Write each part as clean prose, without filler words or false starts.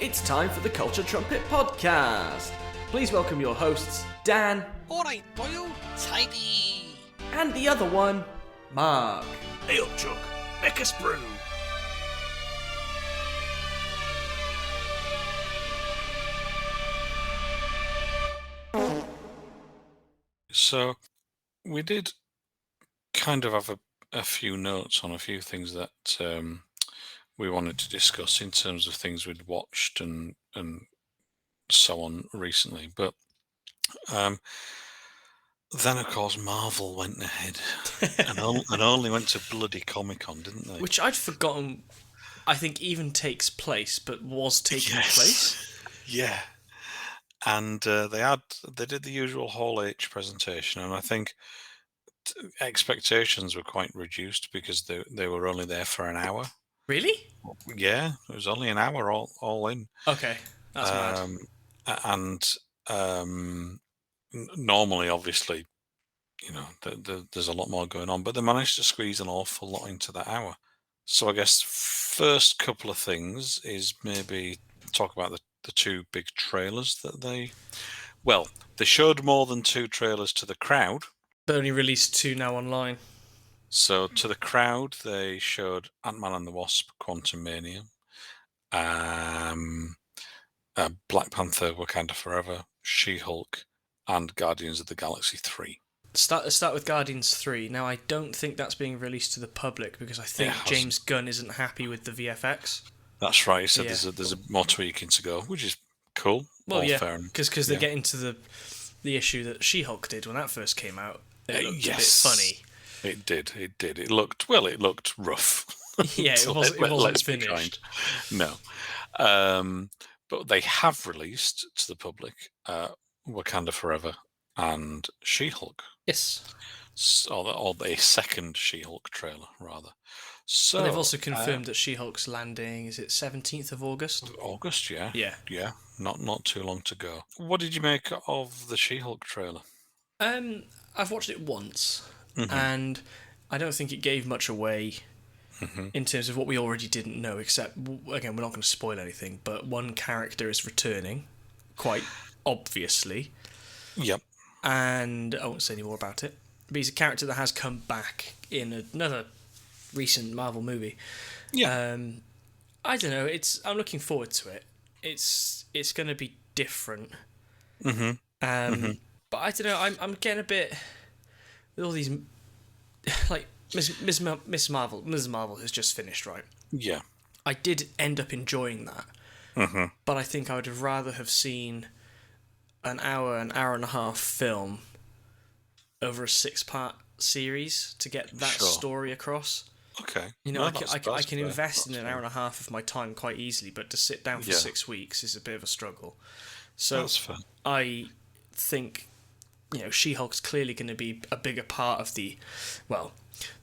It's time for the Culture Trumpet Podcast. Please welcome your hosts, Dan. Alright, Boyle, tidy. And the other one, Mark. Hey up, Chuck. Make us brew. So, we did kind of have a few notes on a few things that we wanted to discuss in terms of things we'd watched and so on recently. But then, of course, Marvel went ahead and only went to bloody Comic-Con, didn't they? Which I'd forgotten, I think, even takes place, but was taking place. Yeah. And they did the usual Hall H presentation, and I think expectations were quite reduced because they were only there for an hour. Really? Yeah, it was only an hour all in. Okay, that's mad. And normally, obviously, you know, there's a lot more going on, but they managed to squeeze an awful lot into that hour. So I guess first couple of things is maybe talk about the two big trailers that they showed more than two trailers to the crowd. But only released two now online. So to the crowd, they showed Ant-Man and the Wasp: Quantumania, Black Panther: Wakanda Forever, She-Hulk, and Guardians of the Galaxy 3. Start with Guardians 3. Now, I don't think that's being released to the public because I think James Gunn isn't happy with the VFX. That's right. He said there's a more tweaking to go, which is cool. Well, yeah, because they get into the issue that She-Hulk did when that first came out. It looked a bit funny. It did. It looked rough. Yeah, it wasn't finished. No. But they have released to the public Wakanda Forever and She-Hulk. Yes. Or a second She-Hulk trailer, rather. So and they've also confirmed that She-Hulk's landing, is it 17th of August? August, yeah. Yeah. Yeah, not too long to go. What did you make of the She-Hulk trailer? I've watched it once, and I don't think it gave much away in terms of what we already didn't know, except, again, we're not going to spoil anything, but one character is returning, quite obviously. Yep. And I won't say any more about it, but he's a character that has come back in another recent Marvel movie. Yeah. I don't know, I'm looking forward to it. It's going to be different. But I don't know, I'm getting a bit with all these, like Ms. Marvel has just finished, right? Yeah. I did end up enjoying that, but I think I would have rather have seen an hour and a half film over a 6-part series to get that story across. Okay. You know, I can invest in an hour and a half of my time quite easily, but to sit down for 6 weeks is a bit of a struggle. So that's fair. I think, you know, She-Hulk's clearly going to be a bigger part of the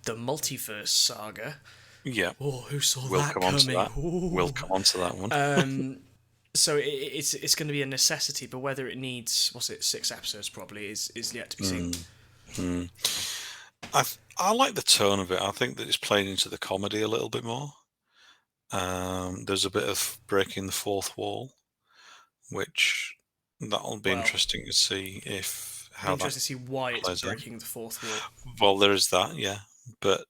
Multiverse Saga. Yeah. Oh, who saw that coming? We'll come on to that one. So it's going to be a necessity, but whether it needs 6 episodes probably is yet to be seen. I like the tone of it. I think that it's playing into the comedy a little bit more. There's a bit of breaking the fourth wall, which that'll be interesting to see to see why it's breaking the fourth wall. Well, there is that, yeah, but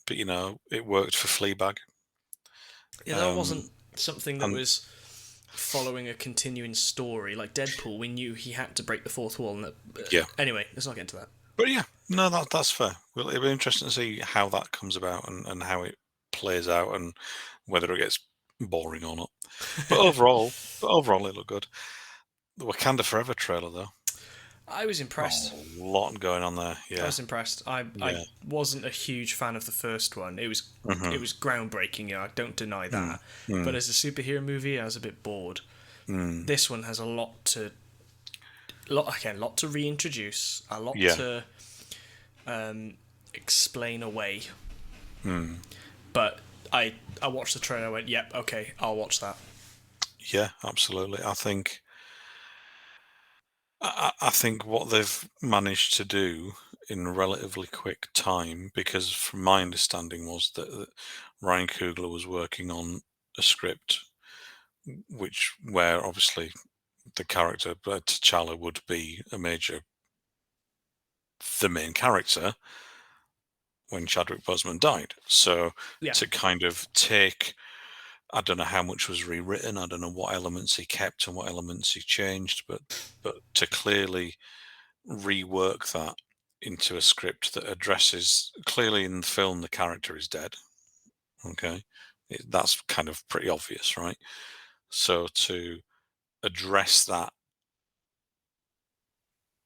you know, it worked for Fleabag. Yeah, that wasn't something that was following a continuing story like Deadpool. We knew he had to break the fourth wall. And anyway, let's not get into that. But yeah, no, that's fair. Well, it'll be interesting to see how that comes about and how it plays out and whether it gets boring or not. But overall, it looked good. The Wakanda Forever trailer, though. I was impressed. A lot going on there. Yeah, I was impressed. I wasn't a huge fan of the first one. It was groundbreaking. Yeah, I don't deny that. But as a superhero movie, I was a bit bored. This one has a lot to reintroduce, a lot to explain away. But I watched the trailer. I went, "Yep, okay, I'll watch that." Yeah, absolutely. I think what they've managed to do in a relatively quick time, because from my understanding was that Ryan Coogler was working on a script where obviously the character T'Challa would be the main character when Chadwick Boseman died. So Yeah. to kind of take, I don't know how much was rewritten. I don't know what elements he kept and what elements he changed, but to clearly rework that into a script that addresses, clearly in the film the character is dead. Okay, that's kind of pretty obvious, right? So to address that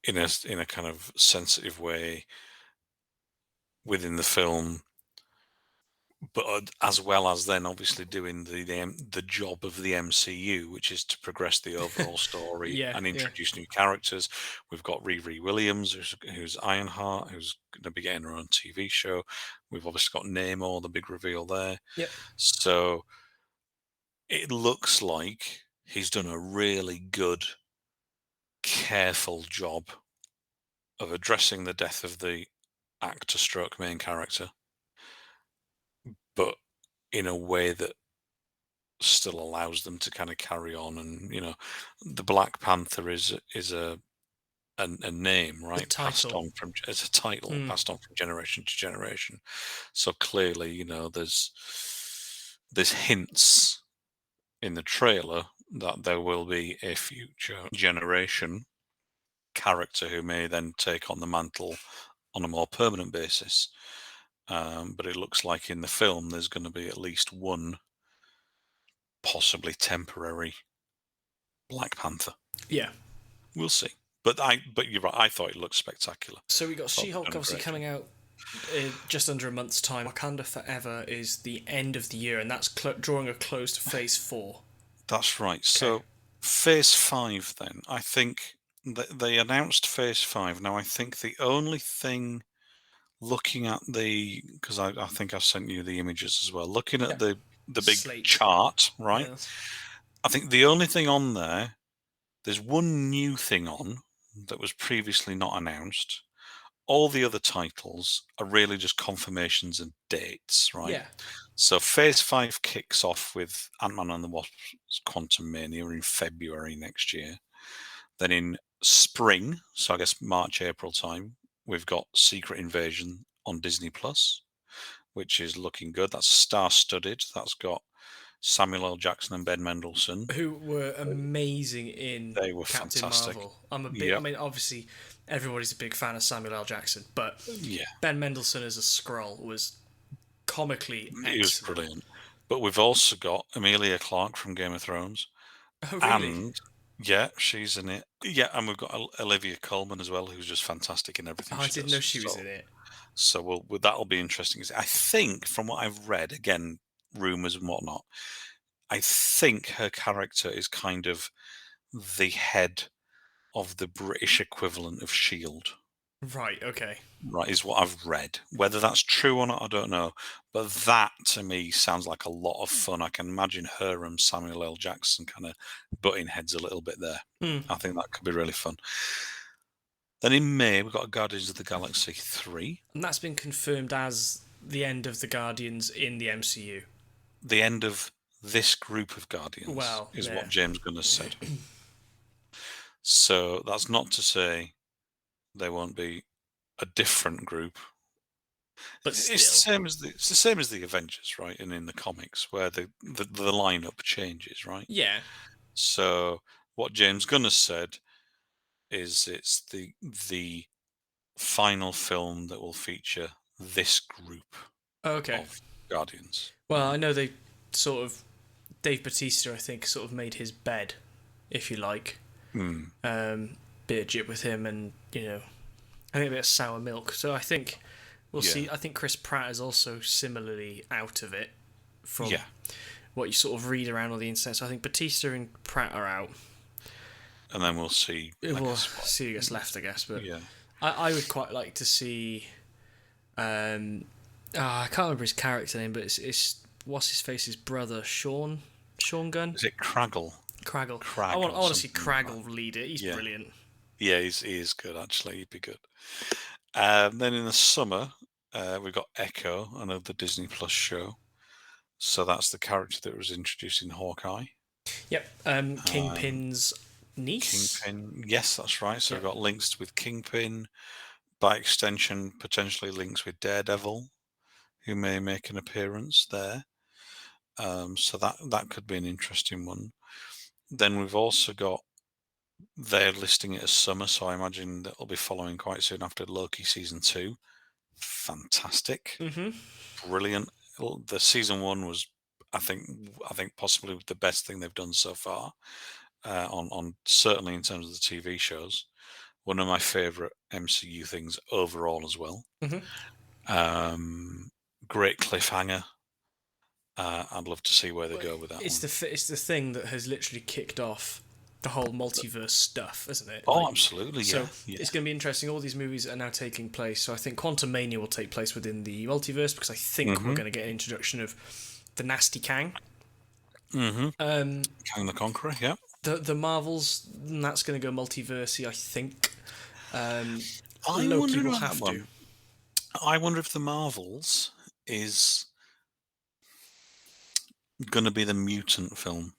in a kind of sensitive way within the film, but as well as then obviously doing the job of the MCU, which is to progress the overall story Yeah, and yeah. introduce new characters. We've got Riri Williams, who's Ironheart, who's going to be getting her own TV show. We've obviously got Namor, the big reveal there. Yep. So it looks like he's done a really good, careful job of addressing the death of the actor stroke main character, but in a way that still allows them to kind of carry on. And the Black Panther is a name, right, passed title. on from, as a title, Mm. passed on from generation to generation. So clearly, there's hints in the trailer that there will be a future generation character who may then take on the mantle on a more permanent basis. But it looks like in the film there's going to be at least one possibly temporary Black Panther. Yeah. We'll see. But you're right. I thought it looked spectacular. So we got She-Hulk done a obviously great coming out in just under a month's time. Wakanda Forever is the end of the year, and that's drawing a close to Phase 4. That's right. So Phase 5 then, I think they announced Phase 5. Now I think the only thing, looking at because I think I've sent you the images as well, looking at the big Slate. chart, right? Yeah. I think the only thing on there's one new thing on that was previously not announced. All the other titles are really just confirmations and dates, right? Yeah. So Phase 5 kicks off with Ant-Man and the Wasp's Quantumania in February next year. Then in spring, so I guess March, April time, we've got Secret Invasion on Disney Plus, which is looking good. That's star-studded. That's got Samuel L. Jackson and Ben Mendelsohn. Who were amazing in They were Captain fantastic. Marvel. I mean, obviously, everybody's a big fan of Samuel L. Jackson, but Ben Mendelsohn as a Skrull was comically excellent. He was brilliant. But we've also got Emilia Clarke from Game of Thrones. Oh, really? And, yeah, she's in it. Yeah, and we've got Olivia Colman as well, who's just fantastic in everything I she didn't does. know she was in it. So that'll be interesting. I think, from what I've read, again, rumours and whatnot, I think her character is kind of the head of the British equivalent of S.H.I.E.L.D. Right, okay. Right, is what I've read. Whether that's true or not, I don't know. But that, to me, sounds like a lot of fun. I can imagine her and Samuel L. Jackson kind of butting heads a little bit there. I think that could be really fun. Then in May, we've got Guardians of the Galaxy 3. And that's been confirmed as the end of the Guardians in the MCU. The end of this group of Guardians is what James Gunn has said. So that's not to say there won't be a different group. But still. It's the same as the Avengers, right? And in the comics, where the lineup changes, right? Yeah. So what James Gunn has said is it's the final film that will feature this group of Guardians. Well, I know they sort of, Dave Bautista, I think, sort of made his bed, if you like. Bit of jib with him, and I think a bit of sour milk. So I think we'll see. I think Chris Pratt is also similarly out of it from what you sort of read around on the internet. So I think Bautista and Pratt are out. And then we'll see. We'll see who gets left, I guess. But I would quite like to see. I can't remember his character name, but it's what's his face? His brother, Sean Gunn. Is it Craggle? Craggle. I want to see Craggle lead it. He's brilliant. Yeah, he is good, actually. He'd be good. Then in the summer, we've got Echo, another Disney Plus show. So that's the character that was introduced in Hawkeye. Yep. Kingpin's niece. Kingpin, yes, that's right. So Yep. we've got links with Kingpin, by extension, potentially links with Daredevil, who may make an appearance there. So that could be an interesting one. Then we've also got, they're listing it as summer, so I imagine that'll be following quite soon after Loki season 2. Fantastic, brilliant. The season 1 was, I think possibly the best thing they've done so far. On certainly in terms of the TV shows, one of my favourite MCU things overall as well. Great cliffhanger. I'd love to see where they go with that one. It's the thing that has literally kicked off the whole multiverse stuff, isn't it? Oh, absolutely, yeah. So it's going to be interesting. All these movies are now taking place. So I think Quantumania will take place within the multiverse, because I think we're going to get an introduction of the nasty Kang. Kang the Conqueror, yeah. The Marvels, that's going to go multiversey, I think. I Loki wonder will on have that one. to. I wonder if the Marvels is going to be the mutant film.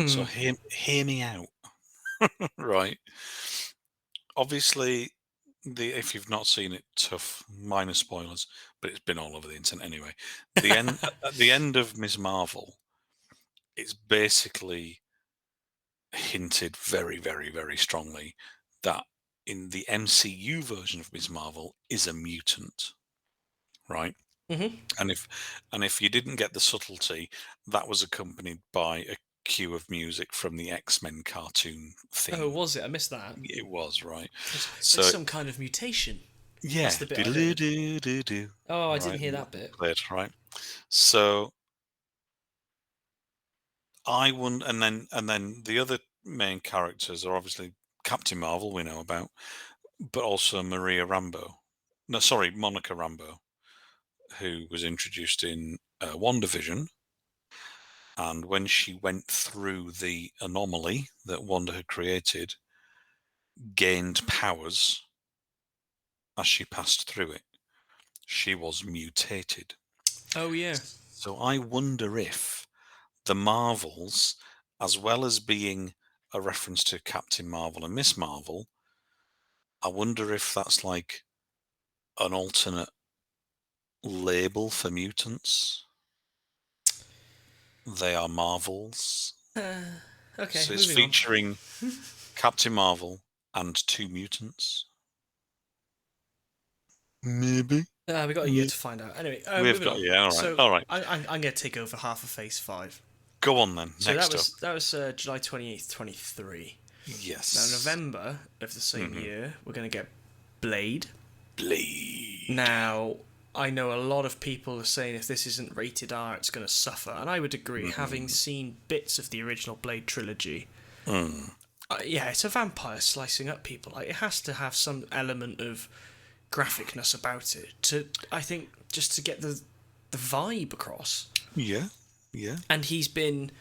So hear me out. Right. Obviously, if you've not seen it, tough, minor spoilers, but it's been all over the internet anyway. The end at the end of Ms. Marvel, it's basically hinted very, very, very strongly that in the MCU version of Ms. Marvel is a mutant, right? And if you didn't get the subtlety, that was accompanied by a cue of music from the X-Men cartoon theme. Oh, was it? I missed that. It was, right. So it's some kind of mutation. Yeah. That's the bit I heard. Oh, I didn't Right, hear that bit. Played, right. So I wonder, and then the other main characters are obviously Captain Marvel, we know about, but also Monica Rambeau, who was introduced in WandaVision. And when she went through the anomaly that Wanda had created, gained powers as she passed through it. She was mutated. Oh, yeah. So I wonder if the Marvels, as well as being a reference to Captain Marvel and Miss Marvel, I wonder if that's like an alternate label for mutants. They are Marvels. Okay, So it's featuring Captain Marvel and 2 mutants. Maybe. We got a year to find out. Anyway, We've got, yeah, all right. So all right. I'm going to take over half of Phase 5. Go on then. So Next that was July 28th, 23. Yes. Now, November of the same year, we're going to get Blade. Blade. Now, I know a lot of people are saying if this isn't rated R, it's going to suffer. And I would agree, having seen bits of the original Blade trilogy. Yeah, it's a vampire slicing up people. Like, it has to have some element of graphicness about it I think, just to get the vibe across. Yeah, yeah. And he's been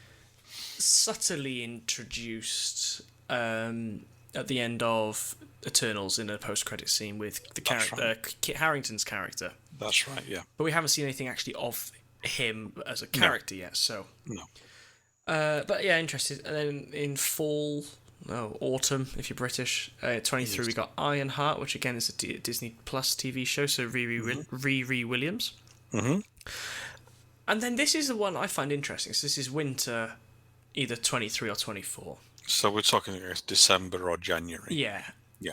subtly introduced at the end of Eternals in a post-credit scene with the character Kit Harington's character. That's right, yeah. But we haven't seen anything actually of him as a character yet, so... No. But yeah, interested. And then in autumn, if you're British, 23, we got Ironheart, which again is a Disney Plus TV show, so Riri Williams. And then this is the one I find interesting. So this is winter, either 23 or 24. So we're talking, I guess, December or January. Yeah.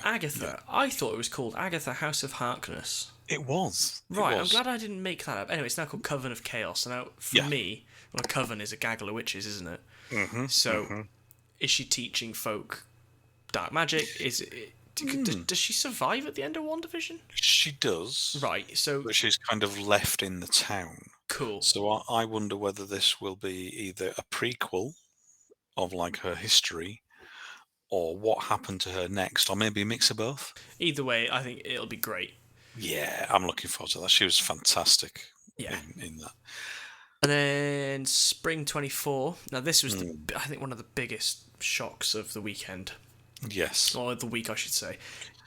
Agatha. Yeah. I thought it was called Agatha House of Harkness. It was. Right, I'm glad I didn't make that up. Anyway, it's now called Coven of Chaos. And now, for me, well, a coven is a gaggle of witches, isn't it? So, is she teaching folk dark magic? Does she survive at the end of WandaVision? She does. Right, so... But she's kind of left in the town. Cool. So I wonder whether this will be either a prequel of, like, her history, or what happened to her next, or maybe a mix of both. Either way, I think it'll be great. Yeah, I'm looking forward to that. She was fantastic in that. And then Spring 24. Now, this was, I think, one of the biggest shocks of the weekend. Yes. Or the week, I should say,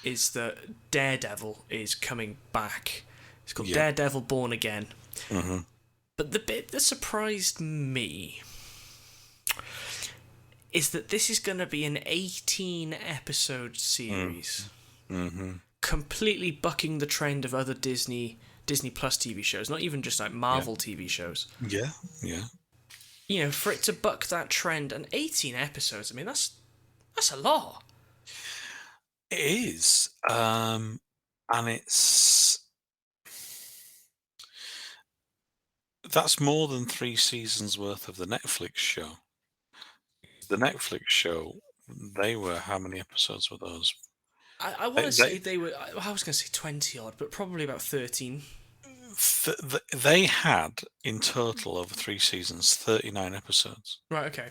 is that Daredevil is coming back. It's called Daredevil Born Again. But the bit that surprised me is that this is going to be an 18-episode series. Mm-hmm. Completely bucking the trend of other Disney Plus TV shows, not even just like Marvel TV shows. Yeah. You know, for it to buck that trend, and 18 episodes, I mean, that's a lot. It is. And that's more than 3 seasons worth of the Netflix show. The Netflix show, how many episodes were those? I want to say they were, I was going to say 20 odd, but probably about 13. They had, in total, over 3 seasons, 39 episodes. Right, okay.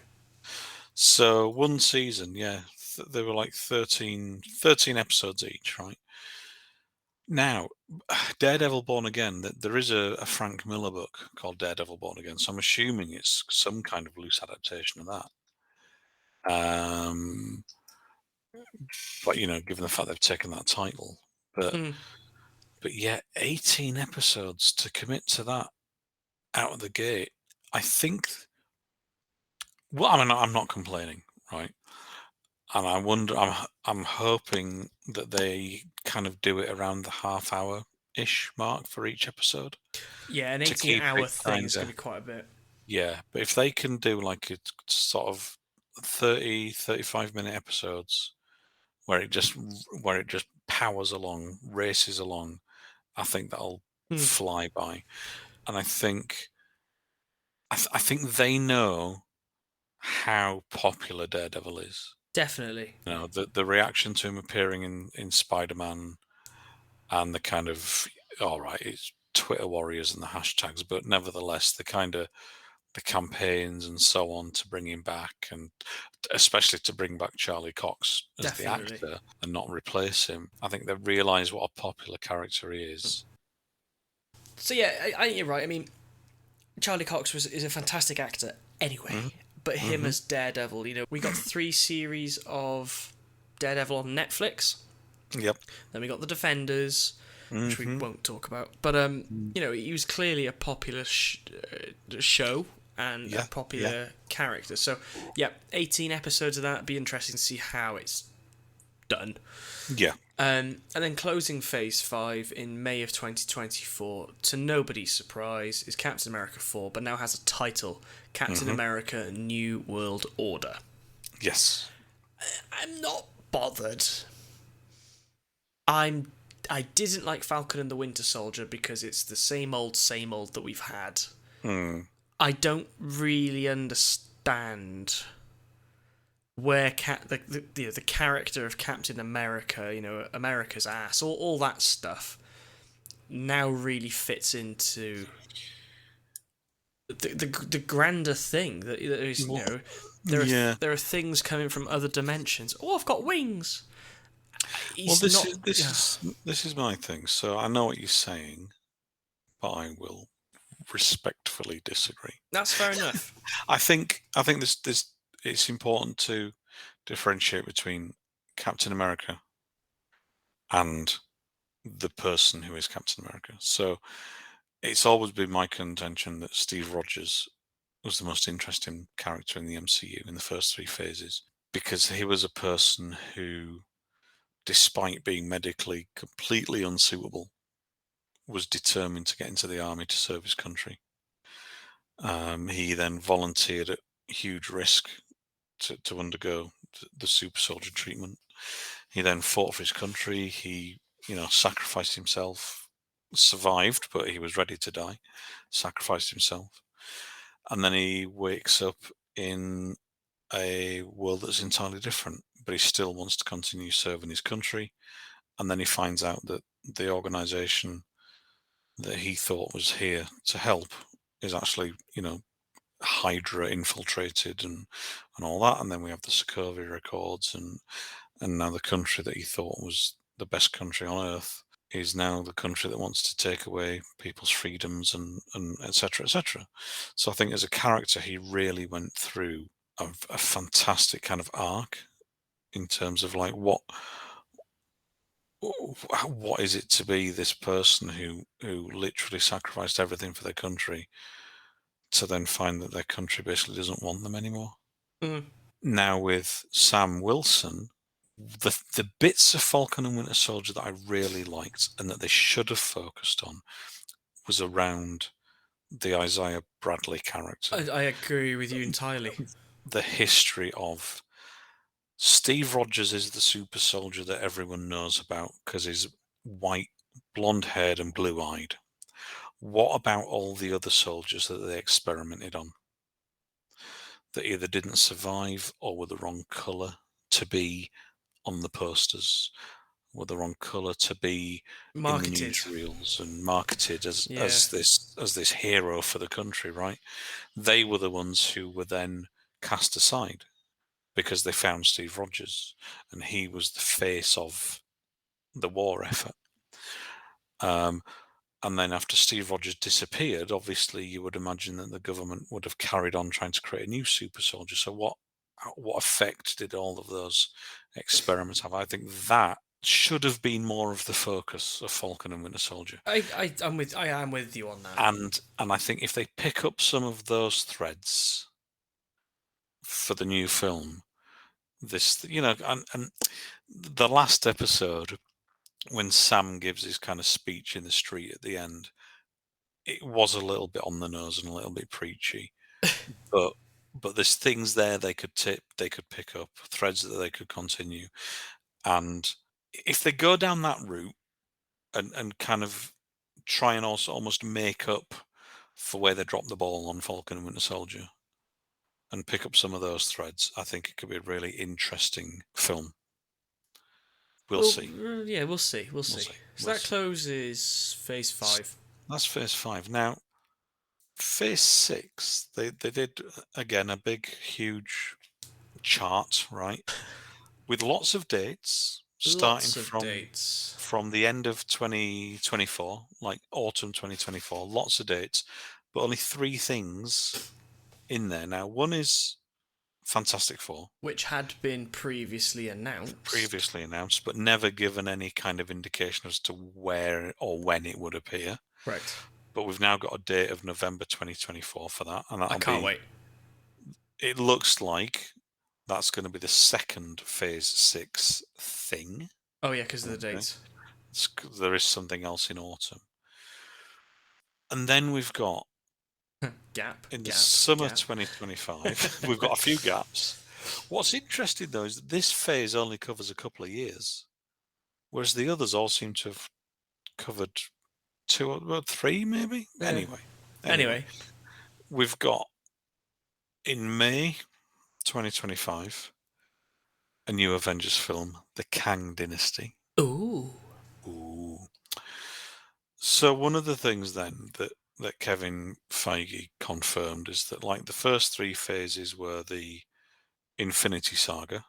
So one season, they were like 13 episodes each, right? Now, Daredevil Born Again, there is a Frank Miller book called Daredevil Born Again, so I'm assuming it's some kind of loose adaptation of that. But, given the fact they've taken that title. But yeah, 18 episodes to commit to that out of the gate. I think... Well, I mean, I'm not complaining, right? And I wonder, I'm hoping that they kind of do it around the half-hour-ish mark for each episode. Yeah, an 18-hour thing is going to be quite a bit. Yeah, but if they can do like a sort of 30, 35-minute episodes where it just powers along, races along, I think that'll fly by. And I think they know how popular Daredevil is. Definitely. The reaction to him appearing in Spider-Man, and the kind of, all right, it's Twitter warriors and the hashtags, but nevertheless, the campaigns and so on to bring him back, and especially to bring back Charlie Cox as the actor and not replace him. I think they realise what a popular character he is. So yeah, I think you're right. I mean, Charlie Cox is a fantastic actor anyway, but him as Daredevil, we got 3 series of Daredevil on Netflix. Yep. Then we got The Defenders, which we won't talk about. But he was clearly a popular show and a popular character. So, 18 episodes of that. It'd be interesting to see how it's done. Yeah. And then closing Phase 5 in May of 2024, to nobody's surprise, is Captain America 4, but now has a title, Captain America New World Order. Yes. I'm not bothered. I didn't like Falcon and the Winter Soldier because it's the same old that we've had. I don't really understand where the character of Captain America, America's ass, all that stuff, now really fits into the grander thing that is, there are things coming from other dimensions. Oh, I've got wings. This is my thing. So I know what you're saying, but I will respectfully disagree. That's fair enough. I think this it's important to differentiate between Captain America and the person who is Captain America. So it's always been my contention that Steve Rogers was the most interesting character in the MCU in the first 3 phases, because he was a person who, despite being medically completely unsuitable, was determined to get into the army to serve his country. He then volunteered at huge risk to undergo the super soldier treatment. He then fought for his country. He, sacrificed himself, survived, but he was ready to die, sacrificed himself. And then he wakes up in a world that's entirely different, but he still wants to continue serving his country. And then he finds out that the organization that he thought was here to help is actually, Hydra infiltrated and all that. And then we have the Sokovia Accords, and now the country that he thought was the best country on earth is now the country that wants to take away people's freedoms and et cetera, et cetera. So I think as a character, he really went through a fantastic kind of arc in terms of like what is it to be this person who literally sacrificed everything for their country, to then find that their country basically doesn't want them anymore. Now with Sam Wilson, the bits of Falcon and Winter Soldier that I really liked and that they should have focused on was around the Isaiah Bradley character. I agree with you entirely. The history of Steve Rogers is the super soldier that everyone knows about because he's white, blonde-haired and blue-eyed. What about all the other soldiers that they experimented on that either didn't survive or were the wrong colour to be on the posters, were the wrong colour to be Marketed. in the newsreels and marketed as Yeah. this hero for the country, right? They were the ones who were then cast aside because they found Steve Rogers and he was the face of the war effort. And then after Steve Rogers disappeared, obviously you would imagine that the government would have carried on trying to create a new super soldier. So what effect did all of those experiments have? I think that should have been more of the focus of Falcon and Winter Soldier. I am with you on that. And I think if they pick up some of those threads for the new film, this, you know, and the last episode, when Sam gives his kind of speech in the street at the end, it was a little bit on the nose and a little bit preachy, but there's things there they could pick up, threads that they could continue, and if they go down that route and kind of try and also almost make up for where they dropped the ball on Falcon and Winter Soldier and pick up some of those threads, I think it could be a really interesting film. We'll see. Yeah, we'll see. So that closes Phase 5. That's Phase 5. Now, Phase 6, they did, again, a big, huge chart, right? With lots of dates, starting from the end of 2024, like autumn 2024, lots of dates, but only 3 things in there. Now, one is Fantastic Four. Which had been previously announced. But never given any kind of indication as to where or when it would appear. Right. But we've now got a date of November 2024 for that. And I can't wait. It looks like that's going to be the second Phase 6 thing. Oh, yeah, because of the dates. There is something else in autumn. And then we've got in summer 2025, we've got a few gaps. What's interesting, though, is that this phase only covers a couple of years, whereas the others all seem to have covered 2 or 3, maybe? Anyway, we've got, in May 2025, a new Avengers film, the Kang Dynasty. Ooh. So one of the things then that Kevin Feige confirmed is that, like, the first 3 phases were the Infinity Saga.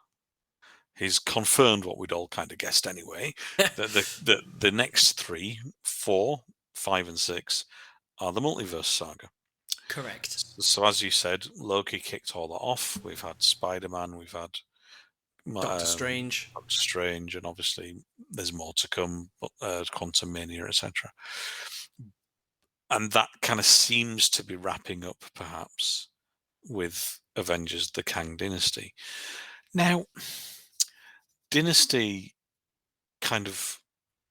He's confirmed what we'd all kind of guessed anyway. that the next 3, 4, 5, and 6 are the Multiverse Saga. Correct. So as you said, Loki kicked all that off. We've had Spider-Man, we've had Doctor Strange, and obviously there's more to come, Quantumania, etc. And that kind of seems to be wrapping up, perhaps, with Avengers: The Kang Dynasty. Now, Dynasty kind of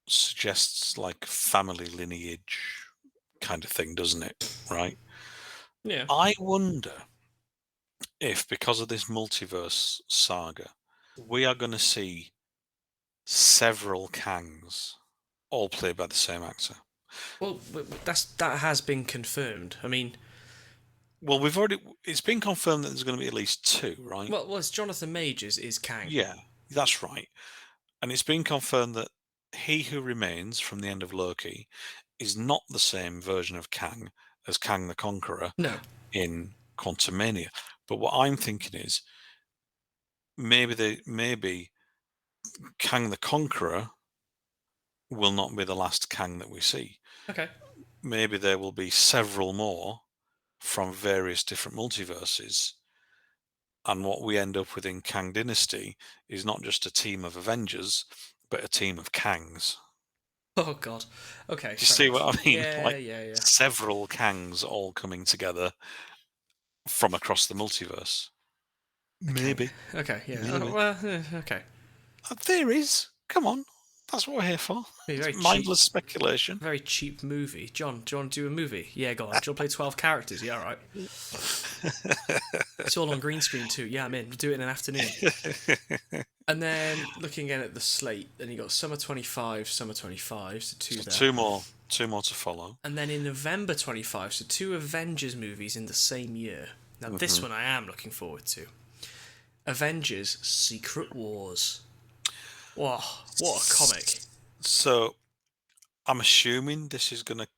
suggests like family lineage kind of thing, doesn't it? Right? Yeah. I wonder if, because of this Multiverse Saga, we are going to see several Kangs, all played by the same actor. Well, that has been confirmed. I mean, well, it's been confirmed that there's going to be at least 2, right? Well, it's Jonathan Majors is Kang. Yeah, that's right. And it's been confirmed that He Who Remains from the end of Loki is not the same version of Kang as Kang the Conqueror in Quantumania. But what I'm thinking is maybe Kang the Conqueror will not be the last Kang that we see. Okay. Maybe there will be several more from various different multiverses. And what we end up with in Kang Dynasty is not just a team of Avengers, but a team of Kangs. Oh, God. Okay. Do you see what I mean? Yeah. Several Kangs all coming together from across the multiverse. Maybe. Okay, yeah. Maybe. Okay. Theories. Come on. That's what we're here for. Be very It's mindless speculation. Very cheap movie. John, do you want to do a movie? Yeah, go on. Do you want to play 12 characters? Yeah, all right. It's all on green screen too. Yeah, I'm in. Do it in an afternoon. And then looking again at the slate, then you got Summer 25, Summer 25, so two there. Two more to follow. And then in November 25, so 2 Avengers movies in the same year. Now this one I am looking forward to. Avengers Secret Wars. Wow, what a comic. So, I'm assuming this is going to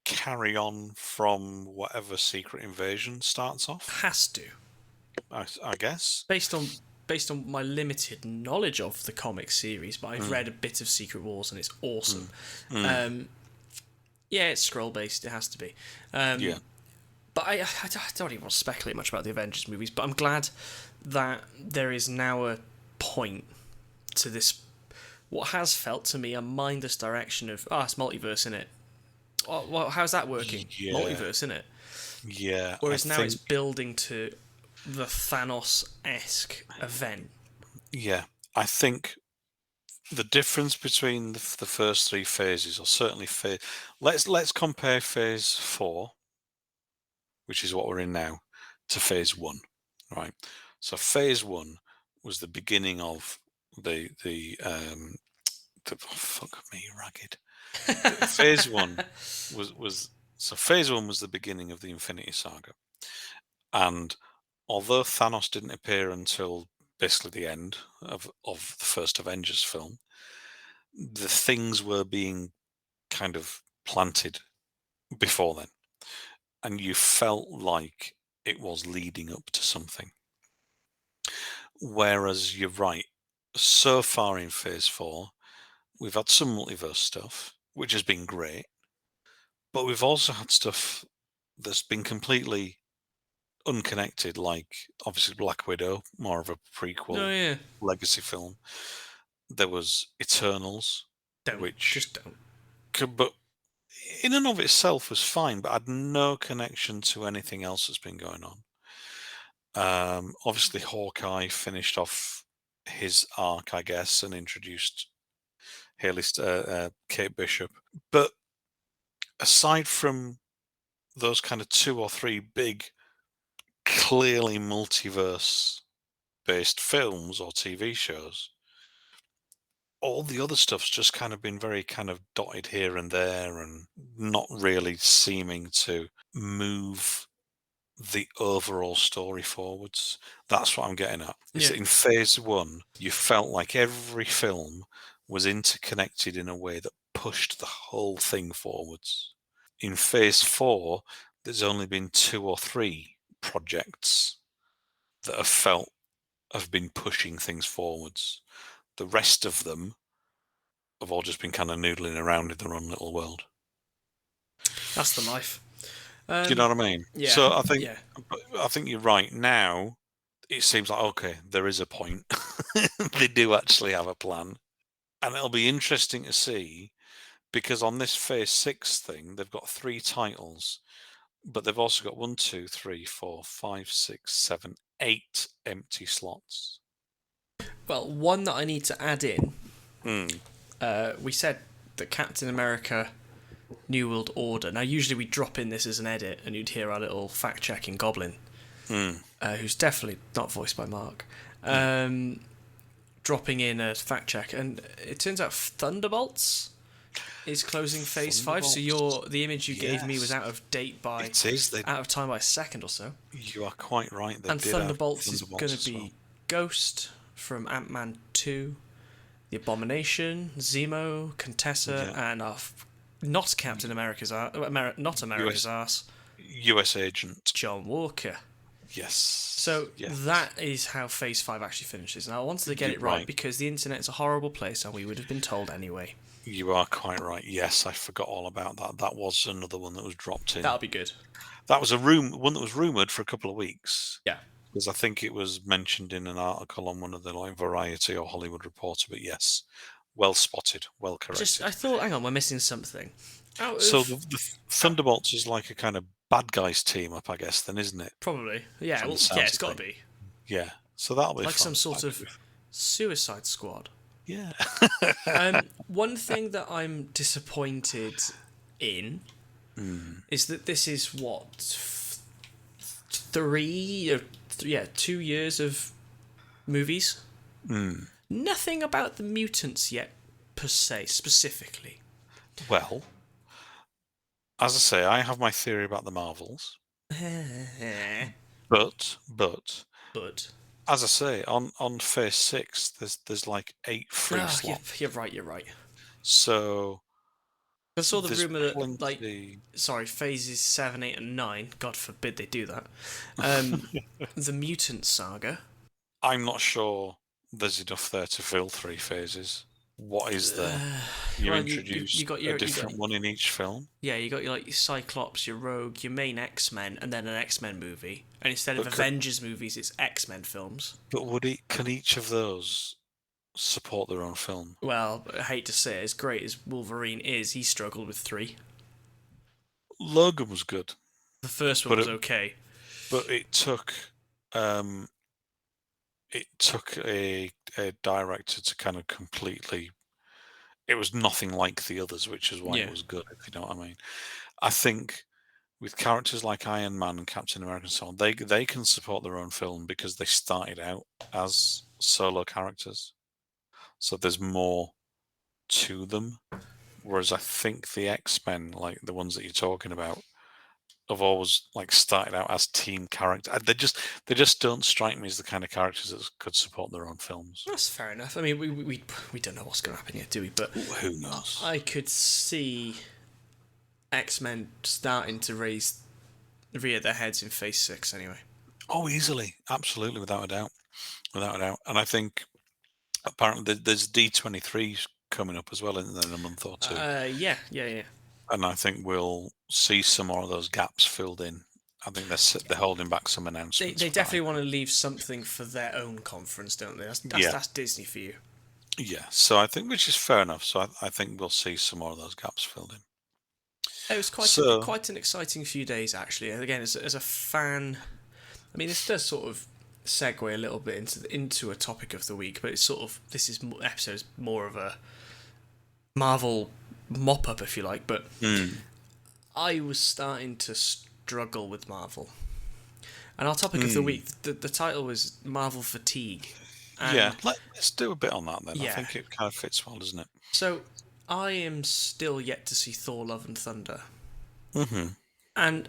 carry on from whatever Secret Invasion starts off. Has to. I guess. Based on my limited knowledge of the comic series, but I've read a bit of Secret Wars and it's awesome. Yeah, it's scroll based. It has to be. Yeah. But I don't even want to speculate much about the Avengers movies. But I'm glad that there is now a point to this. What has felt to me a mindless direction of it's multiverse, innit? Well, how's that working? Yeah. Multiverse, innit? Yeah. Whereas now it's building to the Thanos-esque event. Yeah, I think the difference between the first 3 phases, or certainly let's compare phase 4, which is what we're in now, to phase 1, right? So phase 1 was the beginning of the fuck me ragged. Phase 1 phase 1 was the beginning of the Infinity Saga, and although Thanos didn't appear until basically the end of the first Avengers film, the things were being kind of planted before then. And you felt like it was leading up to something. Whereas you're right, so far in phase 4, we've had some multiverse stuff, which has been great. But we've also had stuff that's been completely unconnected, like obviously Black Widow, more of a prequel legacy film. There was Eternals, Just don't. But in and of itself was fine, but had no connection to anything else that's been going on. Obviously Hawkeye finished off his arc, I guess, and introduced Kate Bishop. But aside from those kind of 2 or 3 big, clearly multiverse based films or TV shows, all the other stuff's just kind of been very kind of dotted here and there and not really seeming to move the overall story forwards. That's what I'm getting at. Is that in phase 1, you felt like every film was interconnected in a way that pushed the whole thing forwards. In phase 4, there's only been 2 or 3 projects that have been pushing things forwards. The rest of them have all just been kind of noodling around in their own little world. That's the life. Do you know what I mean? Yeah. So I think you're right. Now it seems like, okay, there is a point. They do actually have a plan. And it'll be interesting to see, because on this phase 6 thing, they've got 3 titles, but they've also got 1, 2, 3, 4, 5, 6, 7, 8 empty slots. Well, one that I need to add in, we said that Captain America New World Order. Now, usually we drop in this as an edit, and you'd hear our little fact-checking goblin, who's definitely not voiced by Mark, dropping in a fact-check. And it turns out Thunderbolts is closing phase 5, so the image you gave me was out of date by... It is. Out of time by a second or so. You are quite right. And Thunderbolts is going to be Ghost from Ant-Man 2, The Abomination, Zemo, Contessa, and not Captain America's ass, not America's ass, US Agent John Walker. Yes. So that is how Phase 5 actually finishes. Now I wanted to get it right because the internet's a horrible place, and we would have been told anyway. You are quite right. Yes, I forgot all about that. That was another one that was dropped in. That'll be good. That was one that was rumoured for a couple of weeks. Yeah. Because I think it was mentioned in an article on one of the Variety or Hollywood Reporter. But yes, well spotted, well corrected. I thought, hang on, we're missing something. So the Thunderbolts is like a kind of bad guys team up, I guess, then, isn't it? Probably. Yeah, it's got to be. Yeah. So that'll be like fun. some sort of Suicide Squad. Yeah. One thing that I'm disappointed in is that this is what 2 years of movies. Nothing about the mutants yet, per se, specifically. Well, as I say, I have my theory about the Marvels, but But as I say, on Phase 6, there's like 8 free slots. you're right. So I saw the there's rumor that plenty. phases 7, 8, and 9. God forbid they do that. The Mutant Saga. I'm not sure there's enough there to fill 3 phases. What is there? You introduce a different one in each film. Yeah, you got your Cyclops, your Rogue, your main X-Men, and then an X-Men movie. And instead of Avengers movies, it's X-Men films. But can each of those support their own film? Well, I hate to say it, as great as Wolverine is, he struggled with 3. Logan was good. The first one was okay. But it took a director to kind of completely. It was nothing like the others, which is why it was good, if you know what I mean. I think with characters like Iron Man and Captain America and so on, they can support their own film because they started out as solo characters. So there's more to them. Whereas I think the X-Men, like the ones that you're talking about, have always started out as team characters. They just don't strike me as the kind of characters that could support their own films. That's fair enough. I mean, we don't know what's going to happen yet, do we? But who knows? I could see X-Men starting to rear their heads in Phase 6 anyway. Oh, easily, absolutely, without a doubt. And I think apparently there's D23 coming up as well in a month or 2. Yeah. And I think we'll see some more of those gaps filled in. I think they're holding back some announcements. They definitely want to leave something for their own conference, don't they? That's Disney for you. Yeah, so I think, which is fair enough. So I think we'll see some more of those gaps filled in. It was quite an exciting few days, actually. And again, as a fan, I mean, this does sort of segue a little bit into a topic of the week, but it's sort of this episode is more of a Marvel mop up, if you like. But I was starting to struggle with Marvel, and our topic of the week, the title was Marvel fatigue. And let's do a bit on that then. Yeah. I think it kind of fits well, doesn't it? So I am still yet to see Thor: Love and Thunder. Mm-hmm. And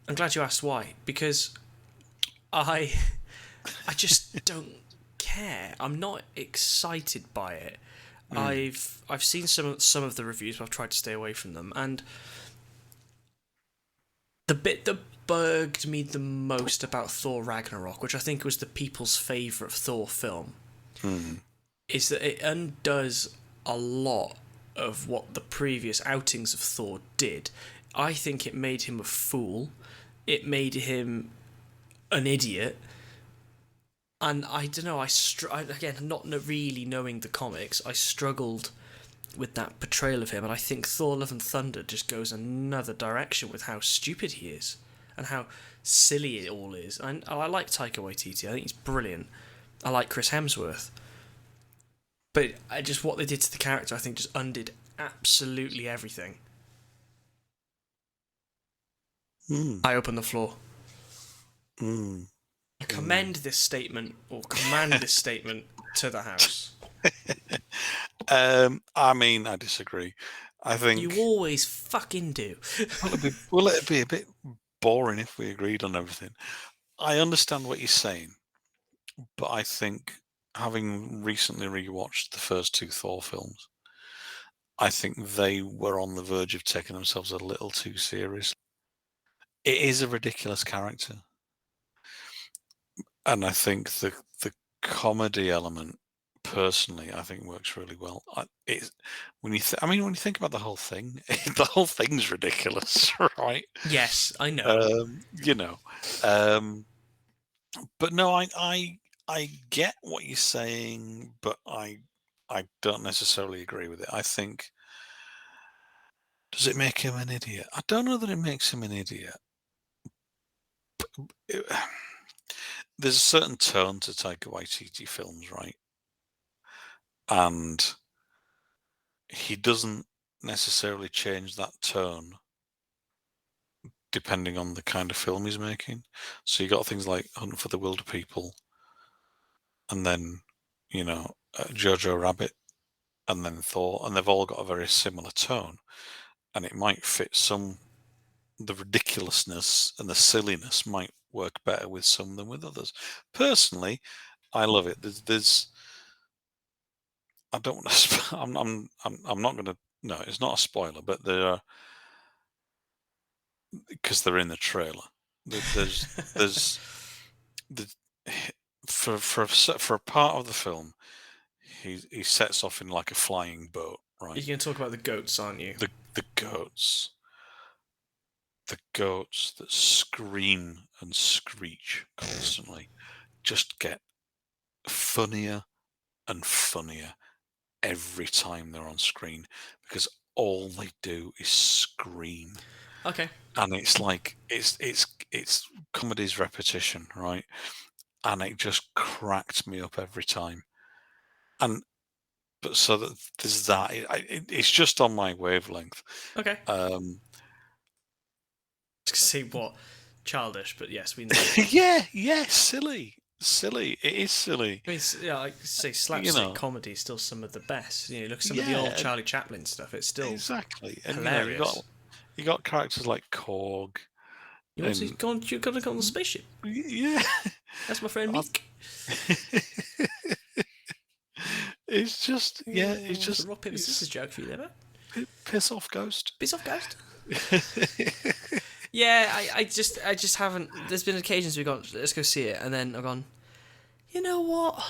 I'm glad you asked why, because I just don't care. I'm not excited by it. I've seen some of the reviews, but I've tried to stay away from them. And the bit that bugged me the most about Thor Ragnarok, which I think was the people's favourite Thor film, is that it undoes a lot of what the previous outings of Thor did. I think it made him a fool. It made him an idiot. And I don't know, again, not really knowing the comics, I struggled with that portrayal of him, and I think Thor: Love and Thunder just goes another direction with how stupid he is and how silly it all is. And I like Taika Waititi, I think he's brilliant. I like Chris Hemsworth. But what they did to the character, I think, just undid absolutely everything. I open the floor. I commend this statement, or command this statement to the House. I mean, I disagree. I think you always fucking do. Will it be a bit boring if we agreed on everything? I understand what you're saying, but I think, having recently rewatched the first 2 Thor films, I think they were on the verge of taking themselves a little too seriously. It is a ridiculous character. And I think the comedy element, personally, I think works really well. When you think about the whole thing, the whole thing's ridiculous, right? Yes, I know. But no, I get what you're saying, but I don't necessarily agree with it. I think, does it make him an idiot? I don't know that it makes him an idiot. there's a certain tone to Taika Waititi films, right? And he doesn't necessarily change that tone depending on the kind of film he's making. So you got things like Hunt for the Wilder People, and then Jojo Rabbit, and then Thor, and they've all got a very similar tone, and it might fit some. The ridiculousness and the silliness might work better with some than with others. Personally, I love it. There's I don't want to. I'm not going to. No, it's not a spoiler, but there are, because they're in the trailer. There's the for a part of the film, he sets off in like a flying boat, right? You're going to talk about the goats, aren't you? The goats. The goats that scream and screech constantly just get funnier and funnier every time they're on screen, because all they do is scream. Okay. And it's like it's comedy's repetition, right? And it just cracked me up every time. But so that there's that. It's just on my wavelength. Okay. See what childish, but yes, we know. yeah, silly. It is silly. I mean, like say, slapstick comedy is still some of the best. Look at some of the old Charlie Chaplin stuff. It's still exactly hilarious. You got characters like Korg. You're going to go on the spaceship. Yeah, that's my friend Meek. It's just it's just a rock paper scissors joke for you there, man. Piss off, Ghost. Piss off, Ghost. Yeah, I just haven't. There's been occasions we've gone, let's go see it, and then I've gone, you know what?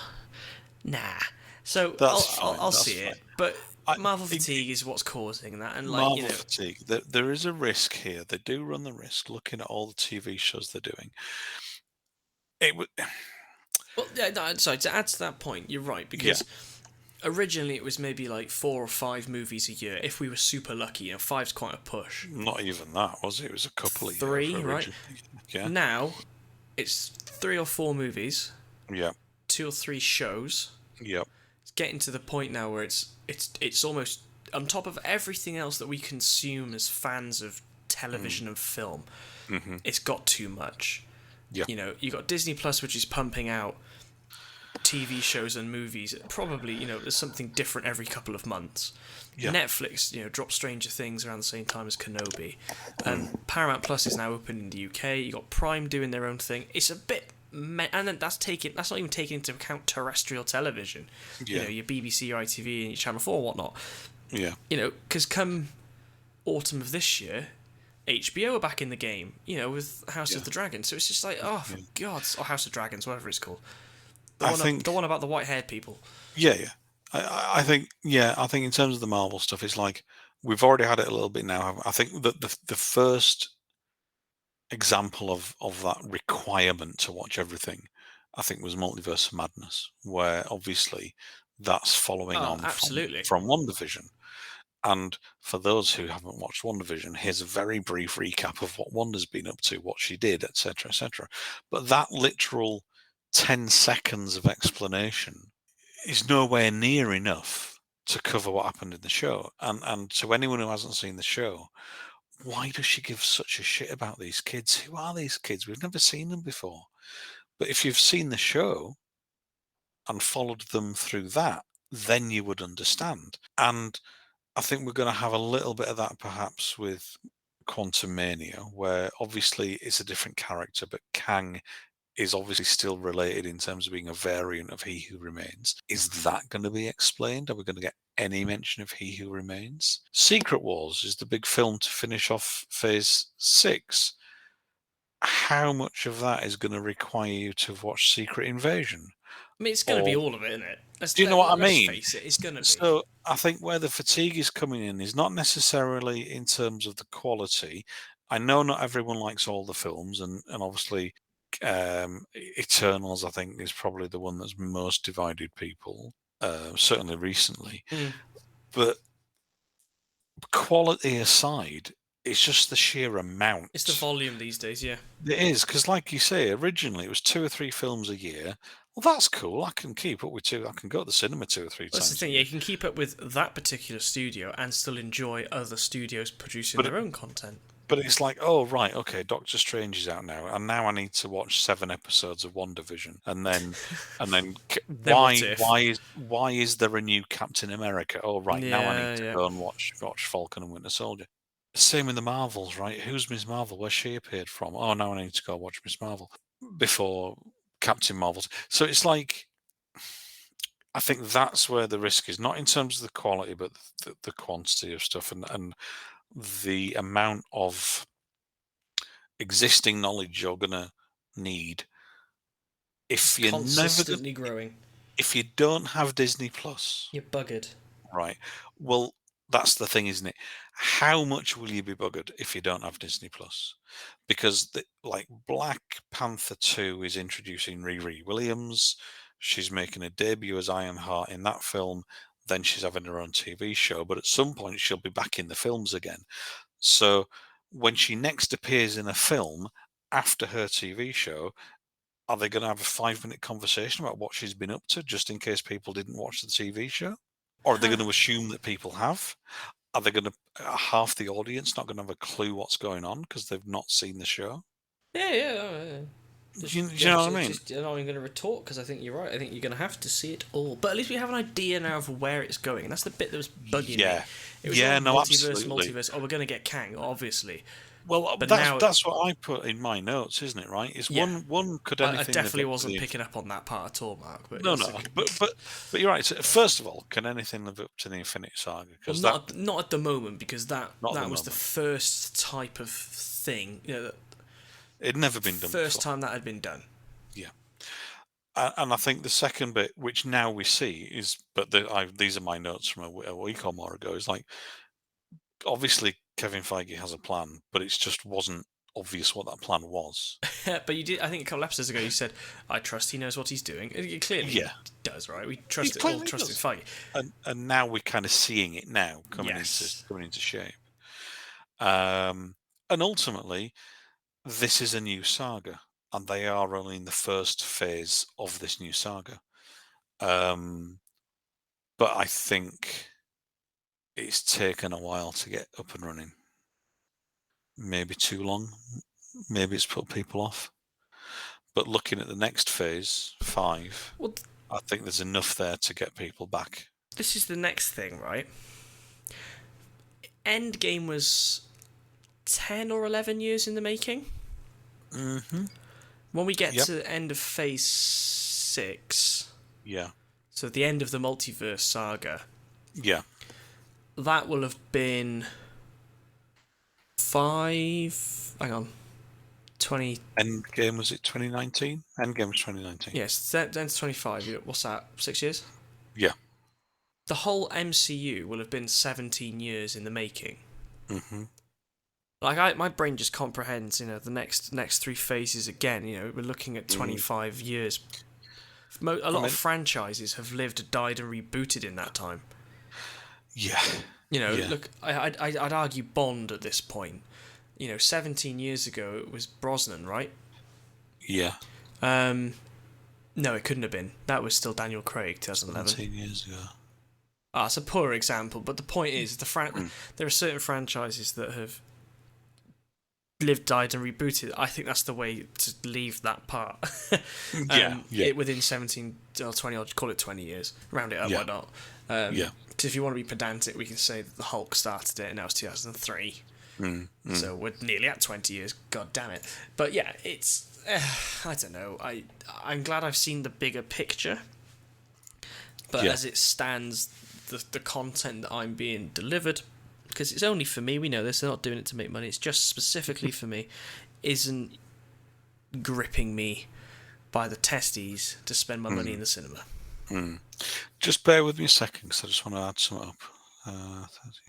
Nah. So I'll see it, but Marvel fatigue is what's causing that, and Marvel fatigue. There is a risk here. They do run the risk. Looking at all the TV shows they're doing, it would. Well, yeah, no, sorry. To add to that point, you're right, because originally it was maybe like 4 or 5 movies a year. If we were super lucky, 5's quite a push. Not even that, was it? It was a couple of 3, years. right? Yeah. Now, it's 3 or 4 movies. Yeah. 2 or 3 shows. Yep. It's getting to the point now where it's almost on top of everything else that we consume as fans of television and film. Mm-hmm. It's got too much. Yeah. You got Disney Plus, which is pumping out TV shows and movies. Probably, there's something different every couple of months. Yeah. Netflix, dropped Stranger Things around the same time as Kenobi. Paramount Plus is now open in the UK. You got Prime doing their own thing. It's a bit, and then that's not even taking into account terrestrial television. Yeah. Your BBC, your ITV, and your Channel 4 and whatnot. Yeah. Because come autumn of this year, HBO are back in the game, with House of the Dragon. So it's just like, oh, for God's... Or House of Dragons, whatever it's called. The one about the white-haired people. Yeah. I think in terms of the Marvel stuff, it's like, we've already had it a little bit now. I think that the first example of that requirement to watch everything, I think, was Multiverse Madness, where obviously that's following on from WandaVision. And for those who haven't watched WandaVision, here's a very brief recap of what Wanda's been up to, what she did, etc., etc. But that literal 10 seconds of explanation is nowhere near enough to cover what happened in the show. And to anyone who hasn't seen the show, why does she give such a shit about these kids? Who are these kids? We've never seen them before. But if you've seen the show and followed them through that, then you would understand. And I think we're going to have a little bit of that perhaps with Quantumania, where obviously it's a different character, but Kang is obviously still related in terms of being a variant of He Who Remains. Is that going to be explained? Are we going to get any mention of He Who Remains? Secret Wars is the big film to finish off Phase 6. How much of that is going to require you to watch Secret Invasion? I mean, it's going to be all of it, isn't it? Do you know what I mean? Let's face it, it's going to be. So I think where the fatigue is coming in is not necessarily in terms of the quality. I know not everyone likes all the films, and obviously Eternals, I think, is probably the one that's most divided people, certainly recently. But quality aside, it's just the sheer amount. It's the volume these days, yeah. It is, because like you say, originally it was 2 or 3 films a year. Well, that's cool. I can keep up with 2. I can go to the cinema 2 or 3 That's times the thing, a yeah, year. you can keep up with that particular studio and still enjoy other studios producing But their own content. But it's like, oh right, okay, Doctor Strange is out now, and now I need to watch 7 episodes of WandaVision, and then Then what if? why is there a new Captain America? Oh right, now I need to Yeah. go and watch Falcon and Winter Soldier. Same with the Marvels, right? Who's Miss Marvel? Where's she appeared from? Oh, now I need to go watch Miss Marvel before Captain Marvel's. So it's like, I think that's where the risk is, not in terms of the quality, but the quantity of stuff and the amount of existing knowledge you're gonna need It's if you're never good, consistently growing. if you don't have Disney Plus, You're buggered. right? Well, that's the thing, isn't it? How much will you be buggered if you don't have Disney Plus? Because like Black Panther 2 is introducing Riri Williams. She's making a debut as Ironheart in that film. Then she's having her own TV show, but at some point she'll be back in the films again. So when she next appears in a film after her TV show, are they going to have a 5-minute conversation about what she's been up to, just in case people didn't watch the TV show? Or are they going to assume that people have? Are they going to half the audience not going to have a clue what's going on because they've not seen the show? Yeah. Do you know what I mean? I'm not even going to retort because I think you're right. I think you're going to have to see it all. But at least we have an idea now of where it's going. And that's the bit that was bugging me. It was absolutely. multiverse. Oh, we're going to get Kang, obviously. Well, but that's what I put in my notes, isn't it? Right? Is Yeah. one could anything? I definitely wasn't picking up on that part at all, Mark. But No. But you're right. So first of all, can anything live up to the Infinity Saga? Because not at the moment, because that was the moment. first type of thing. It'd never been done. First before. time that had been done. Yeah. And I think the second bit, which now we see, is, but these are my notes from a week or more ago, is like, obviously Kevin Feige has a plan, but it just wasn't obvious what that plan was. But you did, I think a couple episodes ago, you said, I trust he knows what he's doing. It clearly does, right? We trust all trust in Feige. And now we're kind of seeing it now coming into shape. And ultimately, this is a new saga, and they are only in the first phase of this new saga. But I think it's taken a while to get up and running. Maybe too long. Maybe it's put people off. But looking at the next phase, 5, I think there's enough there to get people back. This is the next thing, right? Endgame was 10 or 11 years in the making. Mm-hmm. When we get to the end of phase 6, so the end of the Multiverse Saga, that will have been 20... Endgame, was it 2019? Endgame was 2019. Yes, then to 25. What's that, 6 years? Yeah. The whole MCU will have been 17 years in the making. Mm-hmm. Like, my brain just comprehends, the next 3 phases again. We're looking at 25 years. A lot of franchises have lived, died, and rebooted in that time. Yeah. Look, I'd argue Bond at this point. 17 years ago it was Brosnan, right? Yeah. No, it couldn't have been. That was still Daniel Craig, 2011. 17 years ago. It's a poor example, but the point is, there are certain franchises that have lived, died, and rebooted. I think that's the way to leave that part. Within 17 or 20, I'll just call it 20 years. Round it up, why not? Because if you want to be pedantic, we can say that the Hulk started it, and now it's 2003. So we're nearly at 20 years. God damn it! But yeah, it's I don't know. I'm glad I've seen the bigger picture. But as it stands, the content that I'm being delivered, because it's only for me. We know this. They're not doing it to make money. It's just specifically for me. Isn't gripping me by the testes to spend my money in the cinema. Just bear with me a second, because I just want to add something up. 33.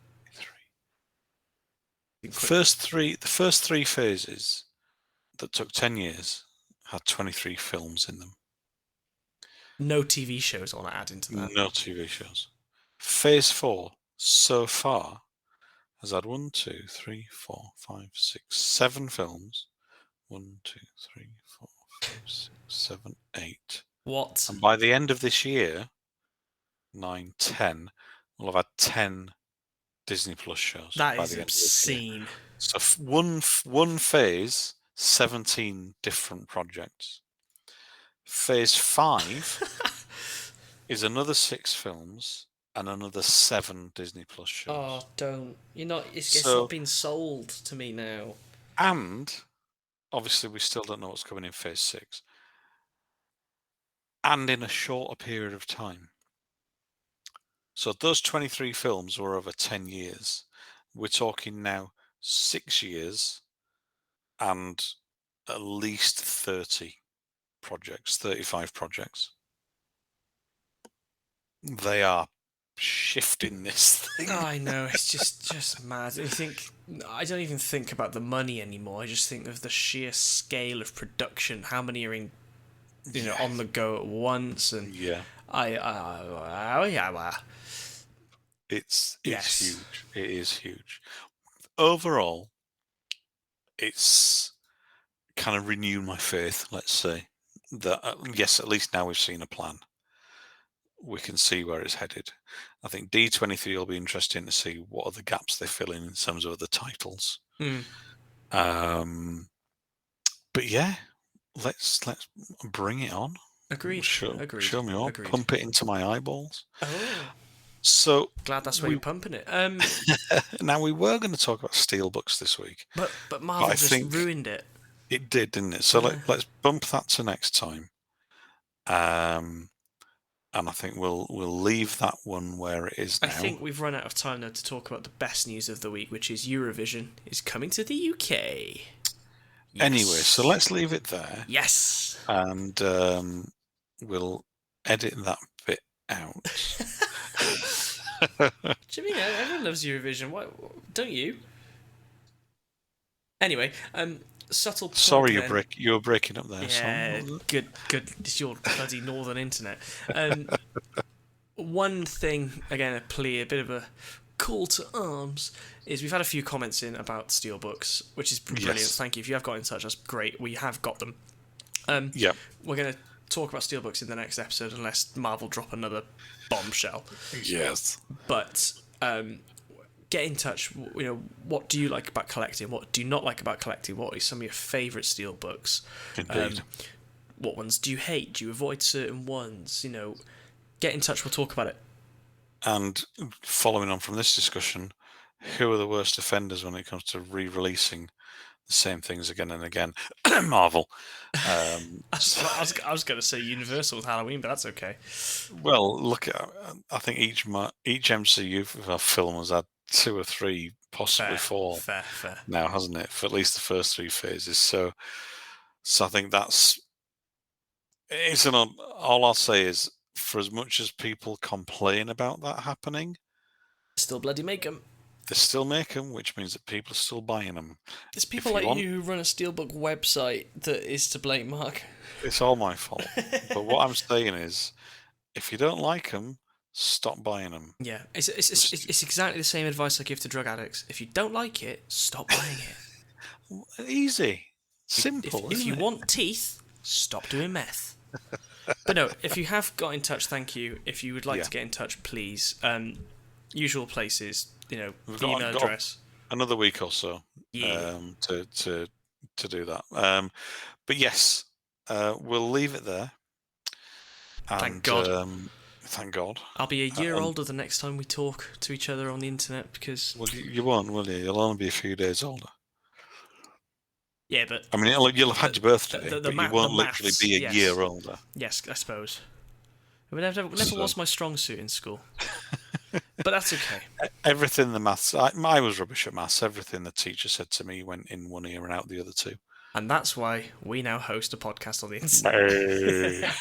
The first three phases that took 10 years had 23 films in them. No TV shows I want to add into that. No TV shows. Phase 4 so far has had 1, 2, 3, 4, 5, 6, 7 films. 1, 2, 3, 4, 5, 6, 7, 8. What? And by the end of this year, 9, 10, we'll have had 10 Disney Plus shows. That by is the end of this year. obscene. So one phase, 17 different projects. Phase 5 is another 6 films and another 7 Disney Plus shows. Oh, don't. You're not. It's So- not been sold to me now. And obviously, we still don't know what's coming in phase 6. And in a shorter period of time. So those 23 films were over 10 years. We're talking now 6 years and at least 30 projects, 35 projects. They are shifting this thing. I know, it's just mad. I don't even think about the money anymore. I just think of the sheer scale of production. How many are in, on the go at once, and Yeah. It's Yes. huge. It is huge. Overall, it's kind of renewed my faith, let's say, that yes, at least now we've seen a plan. We can see where it's headed. I think D23 will be interesting to see what are the gaps they fill in terms of the titles. Mm. But yeah, let's bring it on. Agreed. Show me on. Agreed. Pump it into my eyeballs. Oh, So glad that's where you're pumping it. now we were going to talk about steelbooks this week. But Marvel I just think- ruined it. It did, didn't it? So let's bump that to next time. And I think we'll leave that one where it is now. I think we've run out of time now to talk about the best news of the week, which is Eurovision is coming to the UK. Yes. Anyway, so let's leave it there. Yes. And we'll edit that bit out. Do you mean everyone loves Eurovision? Why don't you? Anyway, subtle plug. Sorry, then. you were breaking up there. Yeah, Son. good. It's your bloody northern internet. One thing, again, a plea, a bit of a call to arms, is we've had a few comments in about steelbooks, which is brilliant. Yes. Thank you. If you have got in touch, that's great. We have got them. Yeah. We're going to talk about steelbooks in the next episode, unless Marvel drop another bombshell. Yes. But get in touch. What do you like about collecting? What do you not like about collecting? What are some of your favourite steelbooks? Indeed. What ones do you hate? Do you avoid certain ones? Get in touch. We'll talk about it. And following on from this discussion, who are the worst offenders when it comes to re-releasing the same things again and again? Marvel. I was going to say Universal with Halloween, but that's okay. Well, look at. I think each MCU film has had 2 or 3, possibly 4 Fair. now, hasn't it? For at least the first 3 phases. So I think that's. All I'll say is, for as much as people complain about that happening, Still bloody make them. they still make them, which means that people are still buying them. It's people you like want- you who run a Steelbook website that is to blame, Mark. It's all my fault. But what I'm saying is, if you don't like them, stop buying them. Yeah, it's exactly the same advice I give to drug addicts. If you don't like it, stop buying it. Easy, simple. If isn't you it? want teeth, stop doing meth. But no, if you have got in touch, thank you. If you would like to get in touch, please. Usual places, the email address. Another week or so. Yeah. To do that. But yes, we'll leave it there. And, Thank God. Thank God. I'll be a year older the next time we talk to each other on the internet because. Well, you won't, will you? You'll only be a few days older. Yeah, but. I mean, you'll have had your birthday, the but ma- you won't the literally maths, be a yes. year older. Yes, I suppose. It never So- was my strong suit in school. But that's okay. Everything the maths, I was rubbish at maths. Everything the teacher said to me went in one ear and out the other 2. And that's why we now host a podcast on the internet.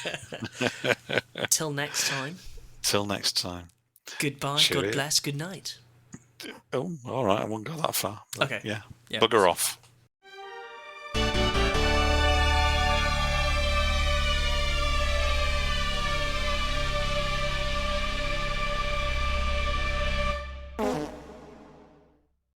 Till next time. Till next time. Goodbye, Cheerio. God bless, good night. Oh, all right. I won't go that far. but Okay. Yeah. Yeah. Bugger off.